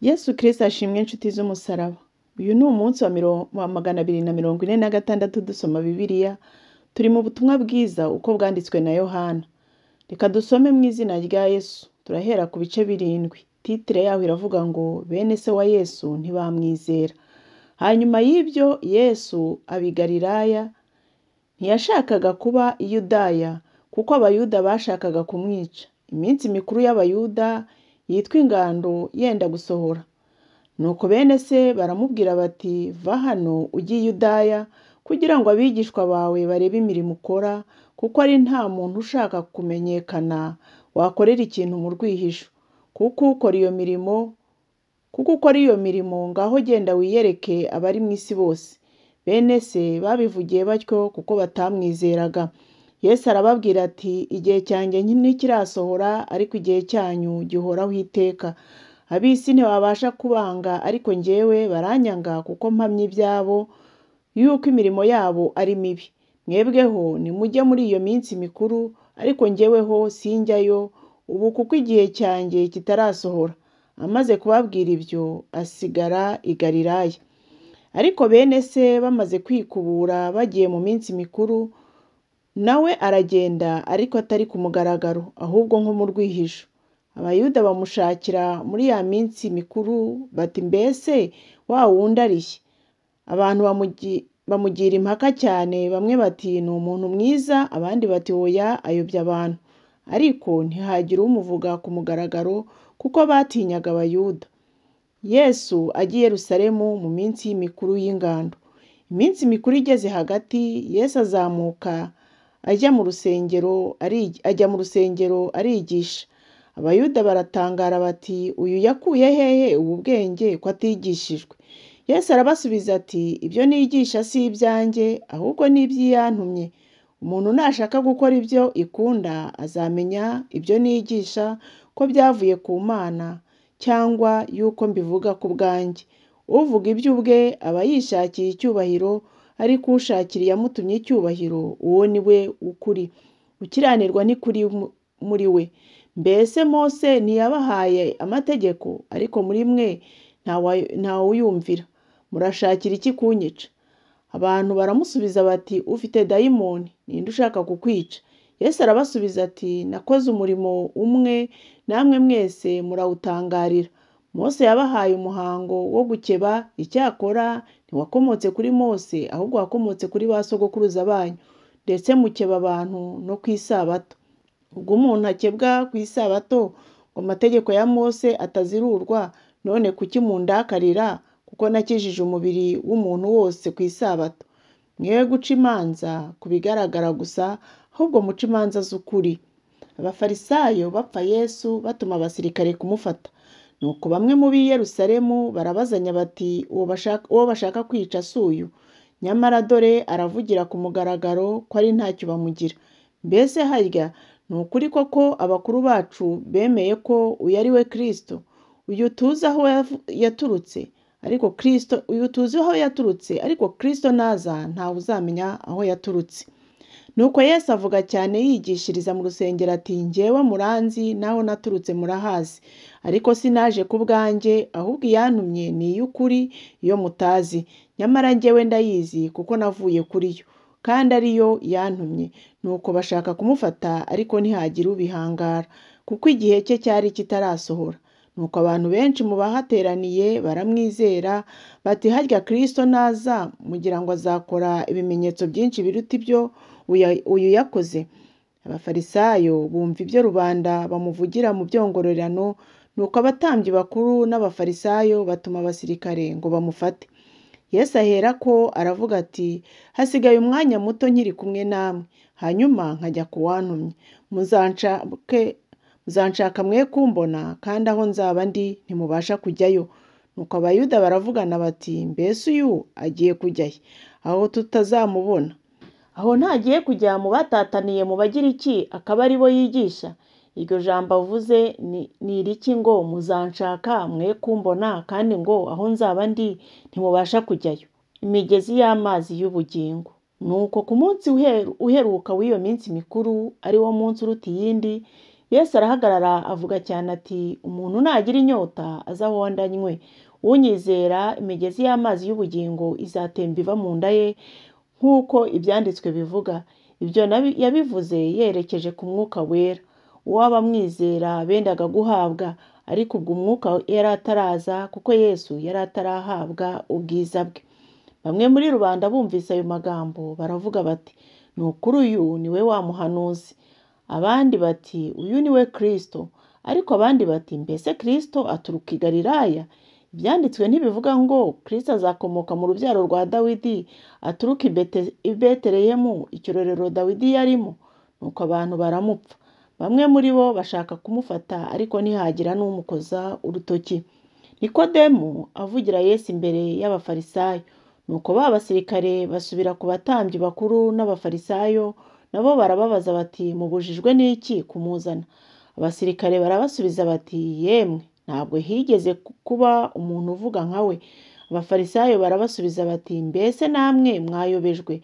Yesu Kristo ashimwe inshuti z'umusaraba. Uyu ni umunsi wa 246 dusoma Bibiliya. Turi mu butumwa bwiza uko bwanditswe na Yohana. Reka dusome mu izina rya Yesu. Turahera ku bice 7. Titire yaho iravuga ngo bene se wa Yesu ntibamwizera. Hanyuma y'ibyo Yesu abi Galilaya, ntiyashakaga kuba i Yudaya kuko abayuda bashakaga kumwica. Iminsi mikuru y'abayuda yitwa ingando yenda gusohora. Nuko bene se baramubwira bati, va hano ujye i Yudaya kugira ngo abigishwa bawe barebe imirimo ukora, kuko ari nta muntu ushaka kumenyekana wakorera ikintu mu rwihisho. Kuko ukora iyo mirimo ngaho genda wiyereke abari mu isi bose. Bene se babivugiye batyo kuko batamwizeraga. Yesu arababwira ati, igihe cyanjye ntikirasohora, ariko igihe cyanyu gihoraho iteka. Ab'isi ntibabasha kubanga, ariko njyewe baranyanga kuko mpamya ibyabo yuko imirimo yabo ari mibi. Mwebweho nimujye muri iyo minsi mikuru, ariko njyeweho sinjyayo ubu kuko igihe cyanjye kitarasohora. Amaze kubabwira ibyo asigara i Galilaya. Ariko bene se bamaze kwikubura bagiye mu minsi mikuru, nawe aragenda, ariko atari ku mugaragaro, ahubwo nko mu rwihisho. Abayuda bamushakira muri ya minsi mikuru bati, mbese wa wundi arishye? Abantu bamugira impaka cyane, bamwe bati ni umuntu mwiza, abandi bati oya, ayobya abantu. Ariko ntihagire umuvuga ku mugaragaro kuko batinyaga Abayuda. Yesu agiye i Yerusalemu mu minsi y'imikuru y'ingando. Iminsi mikuru igeze hagati, Yesu azamuka ajya mu rusengero arigisha. Abayuda baratangara bati, uyu yakuye hehe ubu bwenge ko atigishijwe? Yesu arabasubiza ati, ibyo nigisha si ibyanjye, ahubwo ni iby'iyantumye. Umuntu nashaka gukora ibyo ikunda, azamenya ibyo nigisha ko byavuye ku Mana, cyangwa yuko mbivuga ku bwanjye. Uvuga iby'ubwe aba yishakiye icyubahiro, ariko ushakira iyamutumye icyubahiro, uwo ni we ukuri. Gukiranirwa ni kuri muri we. Mbese Mose ntiyabahaye amategeko, ariko muri mwe ntawuyumvira. Murashakira iki kunyica? Abantu baramusubiza bati, ufite dayimoni, ninde ushaka kukwica? Yesu arabasubiza ati, nakoze umurimo umwe, namwe mwese murawutangarira. Mose yabahaye umuhango wo gukeba, icyakora ntiwakomotse kuri Mose, ahubwo wakomotse kuri ba sogokuruza banyu. Ndetse mukeba abantu no ku isabato. Ubwo umuntu akebwa ku isabato ngo amategeko ya Mose atazirurwa, none kuki mundakarira kuko nakijije umubiri w'umuntu wose ku isabato? Mwewe guca imanza ku bigaragara gusa, ahubwo muca imanza z'ukuri. Abafarisayo bapfa Yesu batuma abasirikare kumufata. Nuko bamwe mu b'i Yerusalemu barabazanya bati, uwo bashaka kwica si uyu? Nyamara dore aravugira ku mugaragaro ko ari ntacyo bamugira. Mbese harya ni ukuri koko abakuru bacu bemeye ko uyu ari we Kristo? Uyu tuzi aho yaturutse, ariko Kristo naza ntawe uzamenya aho yaturutse. Nuko Yesu avuga cyane yigishiriza mu rusengero ati, njyewe muranzi naho naturutse murahazi, ariko sinaje ku bwanjye, ahubwo iyantumye ni iy'ukuri, iyo mutazi. Nyamara njyewe ndayizi kuko navuye kuri yo, kandi ariyo yantumye. Nuko bashaka kumufata, ariko ntihagire ubihangara, kuko igihe cye cyari kitarasohora. Nuko abantu benshi mu bahateraniye baramwizera bati, harya Kristo naza mugira ngo azakora ibimenyetso byinshi biruta ibyo uyu yakoze? Abafarisayo bumva ibyo rubanda bamuvugira mu byongorerano. Nuko abatambyi bakuru n'abafarisayo batuma abasirikare ngo bamufate. Yesu aherako aravuga ati, hasigaye umwanya muto nkiri kumwe namwe, hanyuma nkajya ku wantumye. Muzanshaka mwe kumbona, kandi aho nzaba ndi ntimubasha kujyayo. Nuko Abayuda baravugana bati, mbese uyu agiye kujya he, aho tutazamubona? Aho ntagiye kujya mu batataniye mu Bagiriki, akaba ari bo yigisha? Iryo jambo avuze ni iriki ngo muzanshaka mwe kumbona, kandi ngo aho nzaba ndi ntimubasha kujyayo? Imigezi y'amazi y'ubugingo. Nuko ku munsi uheruka w'iyo minsi mikuru, ari wo munsi uruta iyindi, Yesu arahagarara avuga cyane ati, umuntu nagira inyota aze aho ndanywe. Unyizera imigezi y'amazi y'ubugingo izatemba iva mu nda ye, nk'uko ibyanditswe bivuga. Ibyo yabivuze yerekeje ku Mwuka Wera, uwo abamwizera bendaga guhabwa, ariko ubwo Umwuka yari ataraza kuko Yesu yari atarahabwa ubwiza bwe. Bamwe muri rubanda bumvise ayo magambo baravuga bati, ni ukuri uyu ni we wa muhanuzi. Abandi bati, uyu ni we Kristo. Ariko abandi bati, mbese Kristo aturuka i Galilaya? Ibyanditswe ntibivuga ngo Kristo azakomoka mu rubyaro rwa Dawidi, aturuka i Betelehemu, ikirorero Dawidi yarimo? Nuko abantu baramupfa. Bamwe muri bo bashaka kumufata, ariko ntihagira n'umukoza urutoki. Nikodemu avugira Yesu imbere y'abafarisayo. Nuko ba basirikare basubira ku batambyi bakuru n'abafarisayo, nabo barababaza bati, mubujijwe n'iki kumuzana? Abasirikare barabasubiza bati, yemwe ntabwo higeze kuba umuntu uvuga nka we. Abafarisayo barabasubiza bati, mbese namwe mwayobejwe?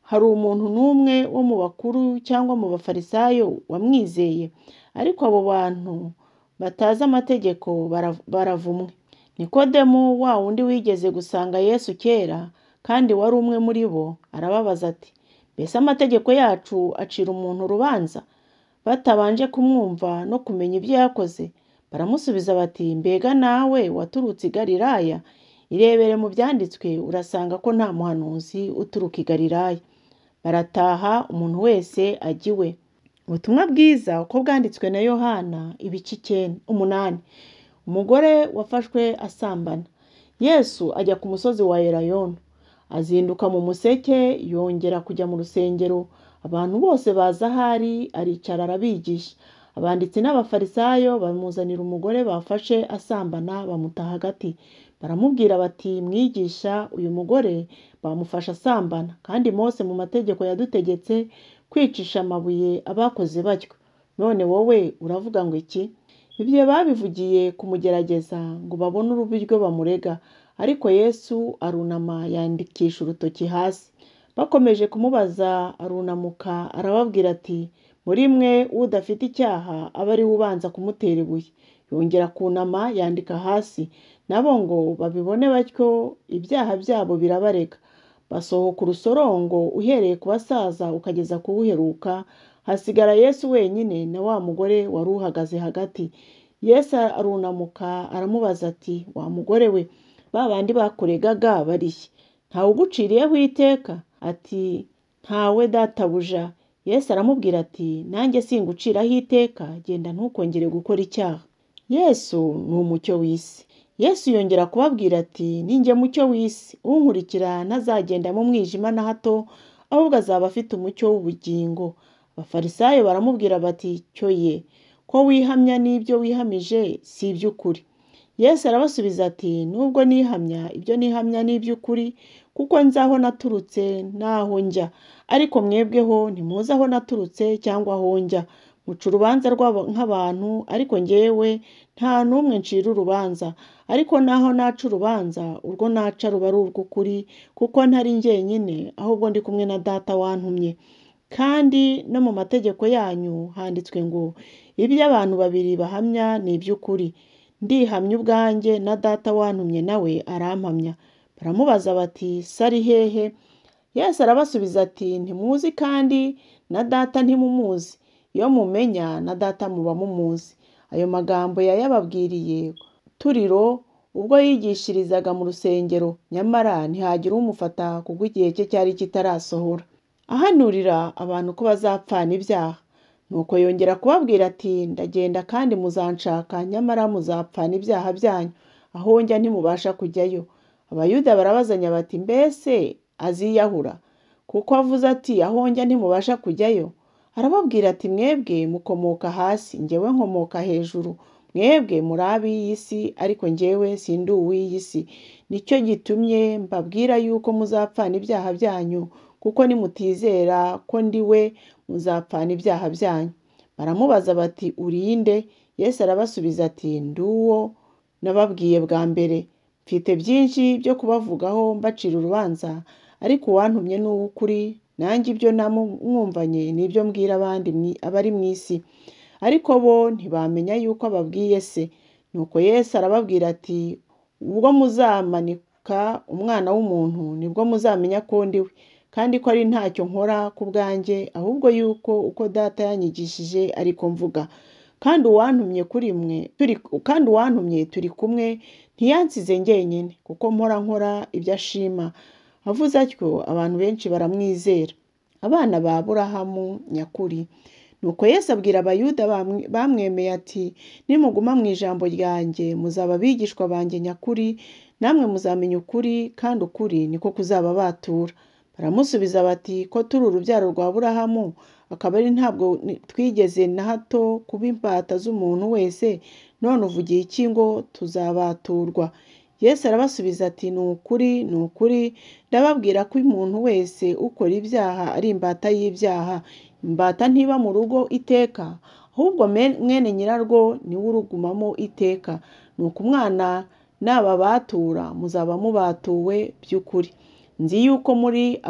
Hari umuntu n'umwe wo mu bakuru cyangwa mu bafarisayo wamwizeye? Ariko abo bantu batazi amategeko baravumwe. Nikodemu, wa wundi wigeze gusanga Yesu kera kandi wari umwe muri bo, arababaza ati, mbese amategeko yacu acira umuntu urubanza batabanje kumwumva no kumenya ibyo yakoze? Baramusubiza bati, mbega nawe waturutse i Galilaya? Irebere mu byanditswe urasanga ko nta muhanuzi uturuka i Galilaya. Barataha, umuntu wese ajya iwe. Ubutumwa bwiza uko bwanditswe na Yohana, ibice 8. Umugore wafashwe asambana. Yesu ajya ku musozi wa Elayono, azinduka mu museke, yongera kujya mu rusengero. Abantu bose baza ahari, aricara arabigisha. Abanditsi n'abafarisayo bamuzanira umugore bafashe asambana, bamuta hagati. Baramubwira bati, mwigisha, uyu mugore bamufashe asambana, kandi Mose mu mategeko yadutegetse kwicisha amabuye abakoze batyo. None wowe uravuga ngo iki? Ibyo babivugiye kumugerageza ngo babone uburyo bamurega. Ariko Yesu arunama yandikisha urutoki hasi. Bakomeje kumubaza, arunamuka arababwira ati, muri mwe udafite icyaha abe ari we ubanza kumutera ibuye. Yongera kunama yandika hasi. Nabo ngo babibone batyo, ibyaha byabo birabarega. Basohoka urusorongo uhereye ku basaza ukageza ku uheruka. Hasigara Yesu wenyine na wa mugore wari uhagaze hagati. Yesu arunamuka aramubaza ati, wa mugore we, ba bandi bakuregaga barihe? Ntawe uguciriyeho iteka? Ati, ntawe databuja. Yesu aramubwira ati, nanjye singuciraho iteka, genda ntukongere gukora icyaha. Yesu ni umucyo w'isi. Yesu yongera kubabwira ati, ninjye mucyo w'isi. Unkurikira ntazagenda mu mwijima na hato, ahubwo azaba afite umucyo w'ubugingo. Abafarisayo baramubwira bati, cyo ye, ko wihamya n'ibyo wihamije si iby'ukuri. Yesu arabasubiza ati, nubwo nihamya, ibyo nihamya ni iby'ukuri, kuko nzi aho naturutse n'aho njya. Ariko mwebweho ntimuzi aho naturutse cyangwa aho njya. Muca urubanza nk'abantu, ariko njyewe nta n'umwe ncira urubanza. Ariko naho naca urubanza, urwo naca ruba ari urw'ukuri, kuko ntari njyenyine, ahubwo ndi kumwe na Data wantumye. Kandi no mu mategeko yanyu handitswe ngo, ibyo abantu babiri bahamya ni iby'ukuri. Ndihamya ubwanjye, na Data wantumye nawe arampamya. Baramubaza bati, sari hehe? Yesu arabasubiza ati, ntimuzi kandi na Data ntimumuzi. Iyo mumenya na Data muba mumuzi. Ayo magambo yayababwiriye Turiro ubwo yigishirizaga mu rusengero, nyamara ntihagira umufata kuko igihe cye cyari kitarasohora. Ahanurira abantu ko bazapfana ibyaha. Nuko yongera kubabwira ati, ndagenda kandi muzanshaka, nyamara muzapfana ibyaha byanyu. Aho njya ntimubasha kujyayo. Abayuda barabazanya bati, mbese aziyahura kuko avuze ati, aho njya ntimubasha kujyayo? Arababwira ati, mwebwe mukomoka hasi, njyewe nkomoka hejuru. Mwebwe muri ab'iyi si, ariko njyewe sindi uw'iyi si. Nicyo gitumye mbabwira yuko muzapfana ibyaha byanyu, kuko nimutizera ko ndi we, muzapfana ibyaha byanyu. Baramubaza bati, urinde? Yesu arabasubiza ati, ndi uwo nababwiye bwa mbere. Mfite byinshi byo kubavugaho mbacira urubanza, ariko uwantumye ni uw'ukuri, nanjye ibyo namwumvanye n'ibyo mbwira abandi abari mu isi. ariko bo ntibamenya yuko ababwiye se. Nuko Yesu arababwira ati, ubwo muzamanika Umwana w'umuntu nibwo muzamenya ko ndi we, kandi ko ari ntacyo nkora ku bwanjye, ahubwo yuko uko Data yanyigishije ariko mvuga. Kandi uwantumye turi kumwe, ntiyansize njyenyine, kuko mpora nkora ibyo ashima. Avuze atyo abantu benshi baramwizera. Abana ba Aburahamu nyakuri. Nuko Yesu abwira Abayuda bamwemeye ati, nimuguma mu ijambo ryanjye muzaba abigishwa banjye nyakuri, namwe muzamenya ukuri, kandi ukuri niko kuzababatura. Baramusubiza bati, ko turi urubyaro rwa Aburahamu, akaba ari ntabwo twigeze na hato kuba imbata z'umuntu wese, none uvugiye iki ngo tuzabaturwa? Yesu arabasubiza ati, ni ukuri ndababwira ko umuntu wese ukora ibyaha ari imbata y'ibyaha. Imbata ntiba mu rugo iteka, ahubwo mwene nyirarwo niwe urugumamo iteka. Nuko umwana nababatura muzaba mubatuwe by'ukuri. Nzi yuko muri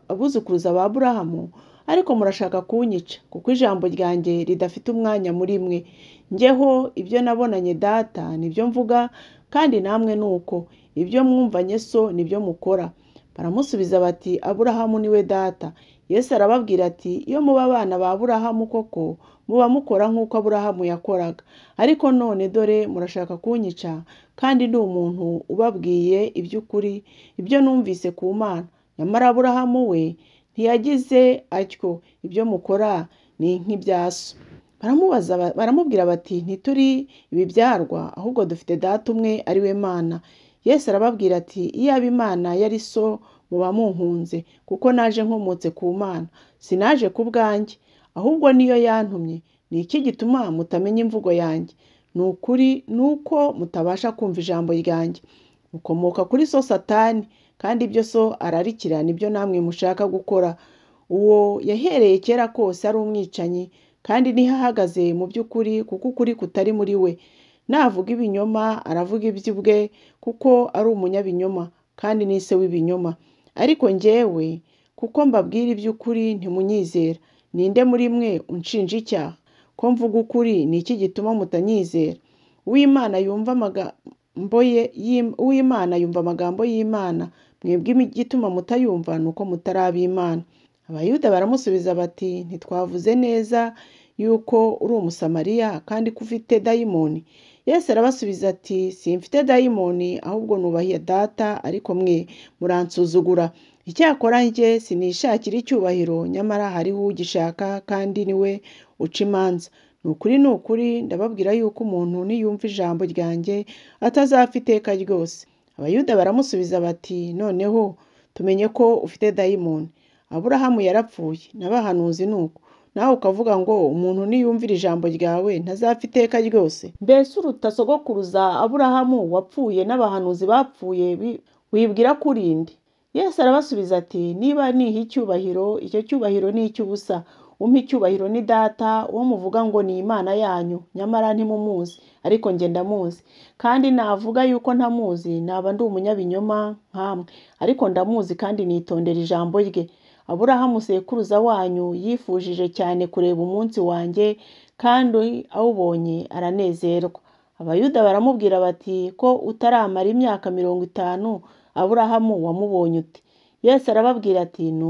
abuzukuruza ba Aburahamu, ariko murashaka kunyica, kuko ijambo ryanjye ridafite umwanya muri mwe. Njyeho ibyo nabonanye Data nibyo mvuga, kandi namwe nuko ibyo mwumvanye so nibyo mukora. Baramusubiza bati, Aburahamu niwe data. Yesu arababwira ati, iyo muba abana ba Aburahamu koko, muba mukora nk'uko Aburahamu yakoraga. Ariko none dore murashaka kunyica, kandi ndi umuntu ubabwiye iby'ukuri, ibyo numvise ku Mana. Nyamara Aburahamu we ntiyagize atyo. Ibyo mukora ni nk'ibya so. Baramubwira bati, ntituri ibibyarwa, ahubwo dufite Data umwe ari we Mana. Yesu arababwira ati, iyaba Imana yari so muba munkunze, kuko naje nkomotse ku Mana. Sinaje ku bwanjye, ahubwo niyo yantumye. Ni iki gituma mutamenya imvugo yanjye? Ni ukuri nuko mutabasha kumva ijambo ryanjye. Mukomoka kuri so Satani, kandi ibyo so ararikira nibyo namwe mushaka gukora. Uwo yahereye kera kose ari umwicanyi, kandi ntihahagaze mu by'ukuri, kuko ukuri kutari muri we. Navuga ibinyoma aravuga iby'ubwe, kuko ari umunyabinyoma, kandi ni se w'ibinyoma. Ariko njyewe, kuko mbabwira iby'ukuri ntimunyizera. Ninde muri mwe unshinja icyaha? Ko mvuga ukuri ni iki gituma mutanyizera? Uw'Imana yumva amagambo y'Imana, mwebwe igituma mutayumva ni uko mutari ab'Imana. Abayuda baramusubiza bati, ntitwavuze neza yuko uri Umusamariya, kandi ko ufite dayimoni? Yesu arabasubiza ati, simfite dayimoni, ahubwo nubahiye Data, ariko mwe muransuzugura. Icyakora njye sinishakira icyubahiro, nyamara hariho ugishaka, kandi niwe uca imanza. Ni ukuri ndababwira yuko umuntu niyumva ijambo ryanjye atazapfa iteka ryose. Abayuda baramusubiza bati, noneho tumenye ko ufite dayimoni. Aburahamu yarapfuye, n'abahanuzi nuko. Nawe ukavuga ngo umuntu niyumvira ijambo ryawe ntazapfa iteka ryose? Mbese uruta sogokuruza Aburahamu wapfuye n'abahanuzi bapfuye, wibwira ko uri nde? Yesu arabasubiza ati, niba niha icyubahiro, icyo cyubahiro ni icy'ubusa. Umpa icyubahiro ni Data, uwo muvuga ngo ni Imana yanyu, nyamara ntimumuzi, ariko njye ndamuzi. Kandi navuga yuko ntamuzi, naba ndi umunyabinyoma nkamwe, ariko ndamuzi kandi nitondera ijambo rye. Aburahamu sekuruza wanyu yifujije cyane kureba umunsi wanjye, kandi awubonye aranezerwa. Abayuda baramubwira bati, ko utaramara imyaka 50, Aburahamu wamubonye ute? Yesu arababwira ati, ni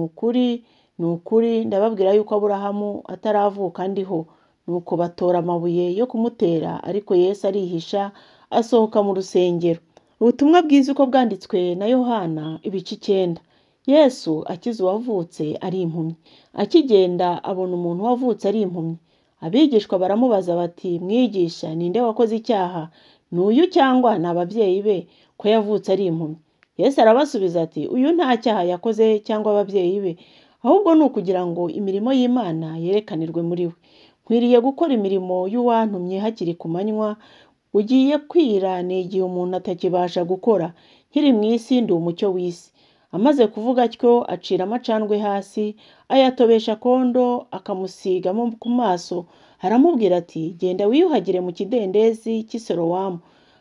ukuri ndababwira yuko Aburahamu ataravuka ndiho. Nuko batora amabuye yo kumutera, ariko Yesu arihisha asohoka mu rusengero. Ubutumwa bwiza uko bwanditswe na Yohana, ibice 9. Yesu akiza uwavutse ari impumyi. Akigenda abona umuntu wavutse ari impumyi. Abigishwa baramubaza bati, mwigisha, ninde wakoze icyaha, n'uyu cyangwa ni ababyeyi be, ko yavutse ari impumyi? Yesu arabasubiza ati, uyu nta cyaha yakoze cyangwa ababyeyi be, ahubwo ni ukugira ngo imirimo y'Imana yerekanirwe muri we. Nkwiriye gukora imirimo y'uwantumye hakiri ku manywa. Ugiye kwira ni igihe umuntu atakibasha gukora. Nkiri mu isi ndi umucyo w'isi. Amaze kuvuga atyo acira amacandwe hasi, ayatobesha kondo, akamusigamo ku maso. Aramubwira ati, genda wiyuhagire mu kidendezi cy'i Silowamu,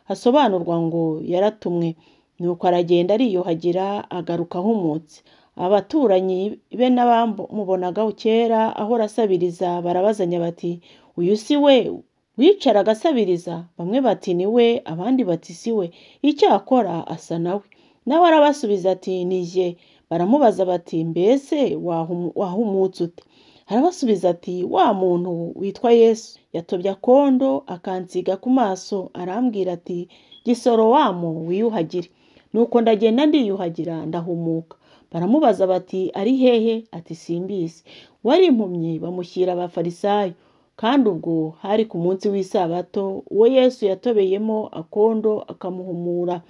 hasobanurwa ngo yaratumwe. Nuko aragenda ariyuhagira, agaruka ahumutse. Abaturanyi be n'abamubonaga kera ahora asabiriza barabazanya bati, uyu si we wicaraga asabiriza? Bamwe bati ni we, abandi bati si we, icyakora asa nawe. Nawe arabasubiza ati ni jye. Baramubaza bati mbese wahumutse ute? Arabasubiza ati wa muntu witwa Yesu yatobye akondo akansiga ku maso, arambwira ati Gisorowamu wiyuhagire. Nuko ndagenda ndiyuhagira ndahumuka. Baramubaza bati ari hehe? Ati simbizi. Wari impumyi bamushyira abafarisayo. Kandi ubwo hari ku munsi w'isabato, uwo Yesu yatobeyemo akondo akamuhumura.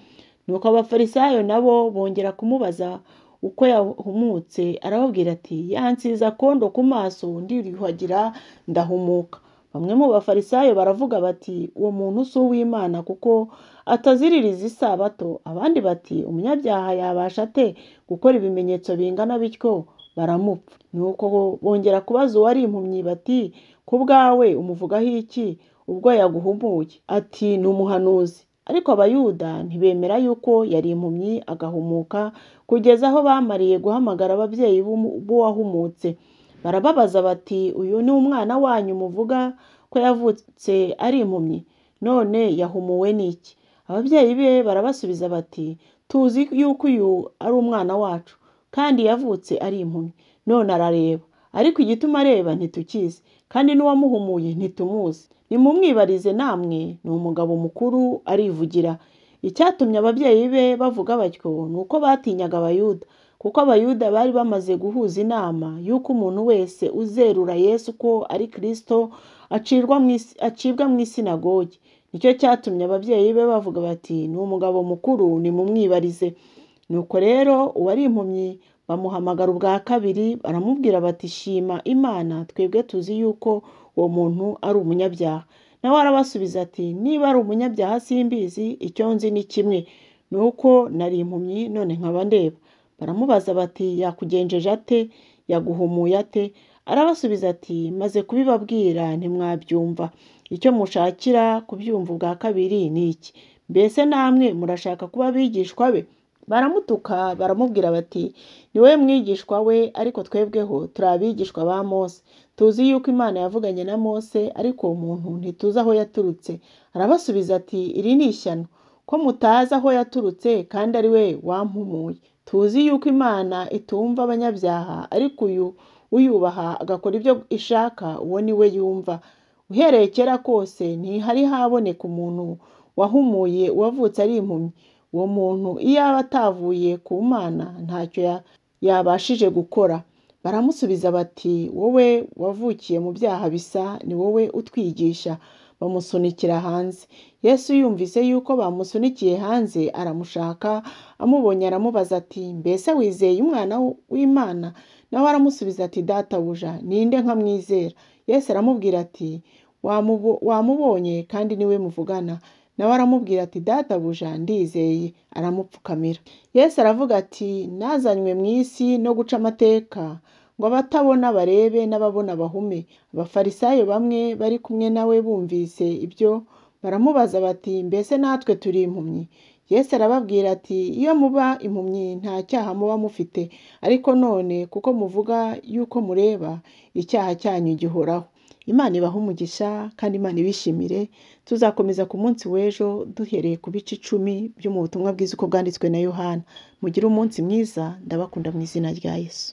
Nuko abafarisayo nabo bongera kumubaza uko yahumutse, arababwira ati yansize akondo ku maso ndiyuhagira ndahumuka. Bamwe mu bafarisayo baravuga bati uwo muntu si uw'Imana kuko ataziririza isabato. Abandi bati umunyabyaha yabasha ate gukora ibimenyetso bingana bityo? Baramupfa. Nuko bongera kubaza uwari impumyi bati ku bwawe umuvugaho iki ubwo yaguhumuye? Ati ni umuhanuzi. Ariko abayuda ntibemera yuko yari impumyi agahumuka kugeza aho bamariye guhamagara ababyeyi b'uwahumutse. Barababaza bati uyu ni umwana wanyu muvuga ko yavutse ari impumyi, none yahumuwe n'iki? Ababyeyi be barabasubiza bati tuzi yuko uyu ari umwana wacu kandi yavutse ari impumyi, none arareba, ariko igituma areba ntitukizi, kandi n'uwamuhumuye ntitumuzi. Nimumwibarize namwe, ni umugabo mukuru arivugira. Icyatumye ababyeyi be bavuga batyo ni uko batinyaga Abayuda, kuko Abayuda bari bamaze guhuza inama yuko umuntu wese uzerura Yesu ko ari Kristo acibwa mu isinagogi. Nicyo cyatumye ababyeyi be bavuga bati ni umugabo mukuru, nimumwibarize. Nuko rero uwari impumyi bamuhamagara ubwa kabiri, baramubwira bati shima Imana, twebwe tuzi yuko uwo muntu ari umunyabyaha. Nawe arabasubiza ati niba ari umunyabyaha simbizi, icyo nzi ni kimwe, ni uko nari impumyi none nkaba ndeba. Baramubaza bati yakugenjeje ate? Yaguhumuye ate? Arabasubiza ati maze kubibabwira ntimwabyumva. Icyo mushakira kubyumva ubwa kabiri ni iki? Mbese namwe murashaka kuba abigishwa be? Baramutuka baramubwira bati ni we mwigishwa we, ariko twebweho turi abigishwa ba Mose. Tuzi yuko Imana yavuganye na Mose, ariko uwo muntu ntituzi aho yaturutse. Arabasubiza ati iri ni ishyano ko mutazi aho yaturutse kandi ari we wampumuye. Tuzi yuko Imana itumva abanyabyaha, ariko uyu uyubaha agakora ibyo ishaka, uwo ni we yumva. Uhereye kera kose ntihari haboneka umuntu wahumuye uwavutse ari impumyi. Uwo muntu iyo aba atavuye ku Mana ntacyo yabashije gukora. Baramusubiza bati wowe wavukiye mu byaha bisa, ni wowe utwigisha. Bamusunikira hanze. Yesu yumvise yuko bamusunikiye hanze aramushaka, amubonye aramubaza ati mbese wizeye umwana w'Imana? Nawe aramusubiza ati databuja, ninde nkamwizera? Yesu aramubwira ati wamubonye kandi niwe muvugana. Nawe aramubwira ati databuja ndizeye, aramupfukamira. Yesu aravuga ati nazanywe mu isi no guca amateka ngo abatabona barebe n'ababona bahume. Abafarisayo bamwe bari kumwe nawe bumvise ibyo baramubaza bati mbese natwe turi impumyi? Yesu arababwira ati iyo muba impumyi nta cyaha muba mufite, ariko none kuko muvuga yuko mureba, icyaha cyanyu gihoraho. Imana ibahe umugisha kandi Imana ibishimire. Tuzakomeza ku munsi w'ejo duhereye ku bice 10 byo mu butumwa bwiza uko bwanditswe na Yohana. Mugire umunsi mwiza, ndabakunda mu izina rya Yesu.